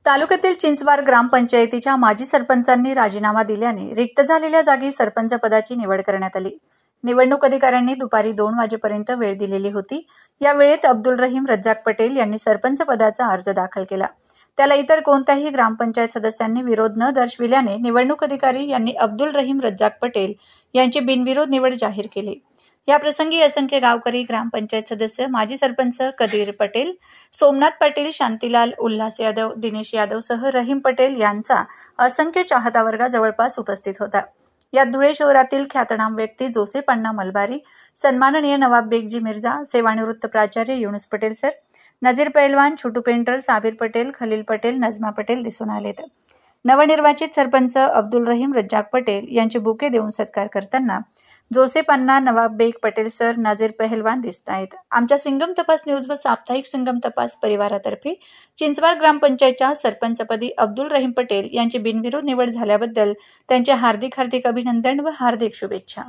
तालुक्यातील चिंचवार ग्रामपंचायतीच्या माजी सरपंचांनी राजीनामा दिल्याने रिक्त झालेल्या जागी सरपंच पदाची निवड करण्यात आली। निवडणूक अधिकाऱ्यांनी दुपारी 2 वाजेपर्यंत वेळ दिलेली होती। या वेळेत अब्दुल रहीम रज्जाक पटेल यांनी सरपंच पदाचा अर्ज दाखल केला। त्याला इतर कोणत्याही ग्रामपंचायत सदस्यांनी विरोध न दर्शविल्याने निवडणूक अधिकारी यांनी अब्दुल रहीम रज्जाक पटेल यांची बिनविरोध निवड जाहीर केली। या प्रसंगी असंख्य गावकरी, ग्रामपंचायत सदस्य, माजी सरपंच कदीर पटेल, सोमनाथ पाटील, शांतीलाल, उल्हास यादव, दिनेश यादव सह रहीम पटेल यांचा असंख्य चाहता वर्ग जवळपास उपस्थित होता। यात धुळे शहरातील ख्यातनाम व्यक्ती जोसेफ अण्णा मलबारी, सन्माननीय नवाब बेगजी मिर्झा, सेवानिवृत्त प्राचार्य युनुस पटेल सर, नजीर पहलवान, छोटू पेंटर, साबिर पटेल, खलील पटेल, नजमा पटेल दिसून आलेत। नवनिर्वाचित सरपंच अब्दुल रहीम रज्जाक पटेल यांचे बुके देऊन सत्कार करताना जोसेफ अण्णा, नवाब बेग पटेल सर, नजीर पहलवान दिसत आहेत। आमच्या सिंगम तपास न्यूज व साप्ताहिक सिंगम तपास परिवारातर्फे चिंचवार ग्रामपंचायतच्या सरपंचपदी अब्दुल रहीम पटेल यांची बिनविरोध निवड झाल्याबद्दल त्यांचे हार्दिक अभिनंदन व हार्दिक शुभेच्छा।